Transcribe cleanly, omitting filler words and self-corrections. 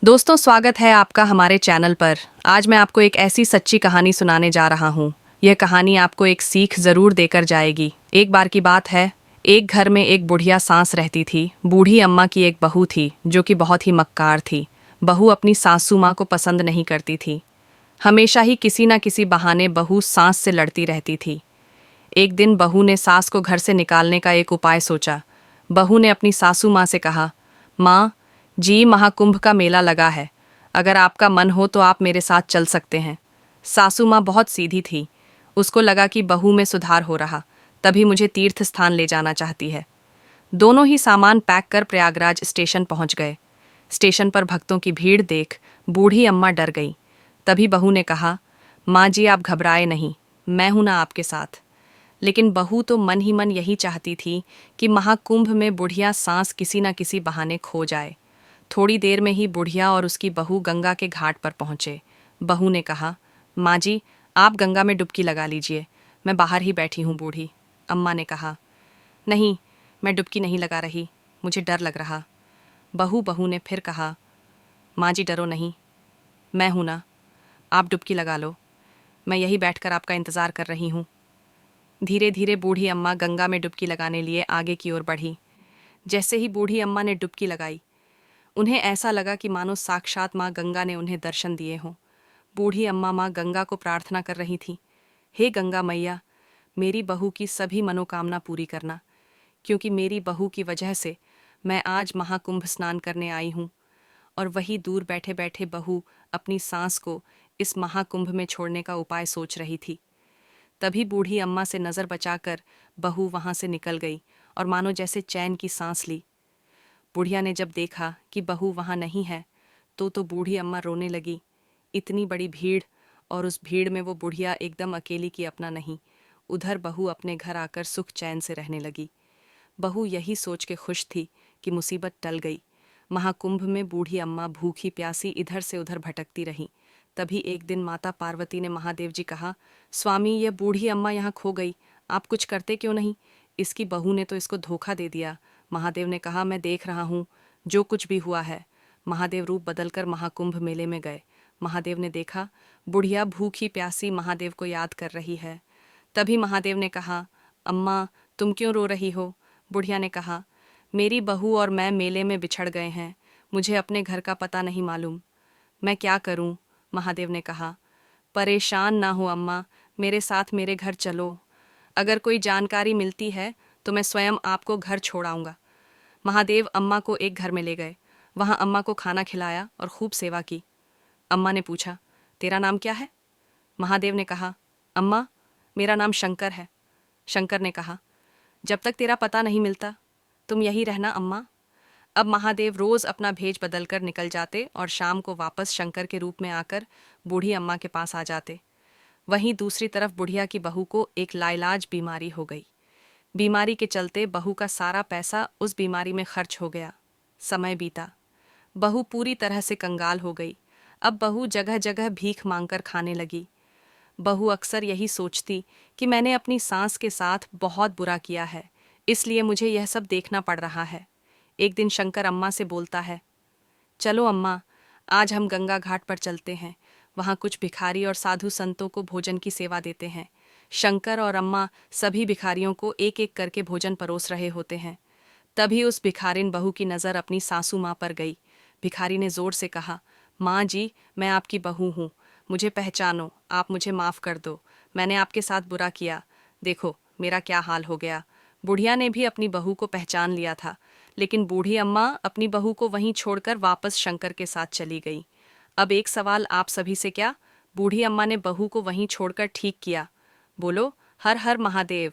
दोस्तों, स्वागत है आपका हमारे चैनल पर। आज मैं आपको एक ऐसी सच्ची कहानी सुनाने जा रहा हूँ। यह कहानी आपको एक सीख ज़रूर देकर जाएगी। एक बार की बात है, एक घर में एक बुढ़िया सास रहती थी। बूढ़ी अम्मा की एक बहू थी जो कि बहुत ही मक्कार थी। बहू अपनी सासू माँ को पसंद नहीं करती थी। हमेशा ही किसी न किसी बहाने बहू सास से लड़ती रहती थी। एक दिन बहू ने सास को घर से निकालने का एक उपाय सोचा। बहू ने अपनी सासू माँ से कहा, माँ जी, महाकुंभ का मेला लगा है। अगर आपका मन हो तो आप मेरे साथ चल सकते हैं। सासू माँ बहुत सीधी थी। उसको लगा कि बहू में सुधार हो रहा, तभी मुझे तीर्थ स्थान ले जाना चाहती है। दोनों ही सामान पैक कर प्रयागराज स्टेशन पहुंच गए। स्टेशन पर भक्तों की भीड़ देख बूढ़ी अम्मा डर गई। तभी बहू ने कहा, माँ जी आप घबराए नहीं, मैं हूं ना आपके साथ। लेकिन बहू तो मन ही मन यही चाहती थी कि महाकुंभ में बुढ़िया सांस किसी न किसी बहाने खो जाए। थोड़ी देर में ही बुढ़िया और उसकी बहू गंगा के घाट पर पहुंचे। बहू ने कहा, माँ जी आप गंगा में डुबकी लगा लीजिए, मैं बाहर ही बैठी हूँ। बूढ़ी अम्मा ने कहा, नहीं, मैं डुबकी नहीं लगा रही, मुझे डर लग रहा। बहू ने फिर कहा, माँ जी डरो नहीं, मैं हूं ना, आप डुबकी लगा लो, मैं यही बैठकर आपका इंतज़ार कर रही हूँ। धीरे धीरे बूढ़ी अम्मा गंगा में डुबकी लगाने लिए आगे की ओर बढ़ी। जैसे ही बूढ़ी अम्मा ने डुबकी लगाई, उन्हें ऐसा लगा कि मानो साक्षात माँ गंगा ने उन्हें दर्शन दिए हों। बूढ़ी अम्मा माँ गंगा को प्रार्थना कर रही थी, हे गंगा मैया, मेरी बहू की सभी मनोकामना पूरी करना, क्योंकि मेरी बहू की वजह से मैं आज महाकुंभ स्नान करने आई हूँ। और वही दूर बैठे बैठे बहू अपनी सांस को इस महाकुंभ में छोड़ने का उपाय सोच रही थी। तभी बूढ़ी अम्मा से नज़र बचाकर बहू वहाँ से निकल गई और मानो जैसे चैन की सांस ली। बुढ़िया ने जब देखा कि बहू वहाँ नहीं है तो बूढ़ी अम्मा रोने लगी। इतनी बड़ी भीड़, और उस भीड़ में वो बुढ़िया एकदम अकेली की अपना नहीं। उधर बहू अपने घर आकर सुख चैन से रहने लगी। बहू यही सोच के खुश थी कि मुसीबत टल गई। महाकुंभ में बूढ़ी अम्मा भूखी प्यासी इधर से उधर भटकती रही। तभी एक दिन माता पार्वती ने महादेव जी कहा, स्वामी यह बूढ़ी अम्मा यहाँ खो गई, आप कुछ करते क्यों नहीं? इसकी बहू ने तो इसको धोखा दे दिया। महादेव ने कहा, मैं देख रहा हूँ जो कुछ भी हुआ है। महादेव रूप बदलकर महाकुंभ मेले में गए। महादेव ने देखा बुढ़िया भूखी प्यासी महादेव को याद कर रही है। तभी महादेव ने कहा, अम्मा तुम क्यों रो रही हो? बुढ़िया ने कहा, मेरी बहू और मैं मेले में बिछड़ गए हैं, मुझे अपने घर का पता नहीं मालूम, मैं क्या करूं? महादेव ने कहा, परेशान ना हो अम्मा, मेरे साथ मेरे घर चलो। अगर कोई जानकारी मिलती है तो मैं स्वयं आपको घर छोड़ाऊंगा। महादेव अम्मा को एक घर में ले गए। वहां अम्मा को खाना खिलाया और खूब सेवा की। अम्मा ने पूछा, तेरा नाम क्या है? महादेव ने कहा, अम्मा मेरा नाम शंकर है। शंकर ने कहा, जब तक तेरा पता नहीं मिलता तुम यही रहना अम्मा। अब महादेव रोज अपना भेष बदलकर निकल जाते और शाम को वापस शंकर के रूप में आकर बूढ़ी अम्मा के पास आ जाते। वहीं दूसरी तरफ बुढ़िया की बहू को एक लाइलाज बीमारी हो गई। बीमारी के चलते बहू का सारा पैसा उस बीमारी में खर्च हो गया। समय बीता, बहू पूरी तरह से कंगाल हो गई। अब बहू जगह जगह भीख मांगकर खाने लगी। बहू अक्सर यही सोचती कि मैंने अपनी सास के साथ बहुत बुरा किया है, इसलिए मुझे यह सब देखना पड़ रहा है। एक दिन शंकर अम्मा से बोलता है, चलो अम्मा, आज हम गंगा घाट पर चलते हैं, वहाँ कुछ भिखारी और साधु संतों को भोजन की सेवा देते हैं। शंकर और अम्मा सभी भिखारियों को एक एक करके भोजन परोस रहे होते हैं। तभी उस भिखारिन बहू की नज़र अपनी सासू माँ पर गई। भिखारी ने जोर से कहा, माँ जी मैं आपकी बहू हूँ, मुझे पहचानो, आप मुझे माफ़ कर दो, मैंने आपके साथ बुरा किया, देखो मेरा क्या हाल हो गया। बुढ़िया ने भी अपनी बहू को पहचान लिया था, लेकिन बूढ़ी अम्मा अपनी बहू को वहीं छोड़कर वापस शंकर के साथ चली गई। अब एक सवाल आप सभी से, क्या बूढ़ी अम्मा ने बहू को वहीं छोड़कर ठीक किया? बोलो हर हर महादेव।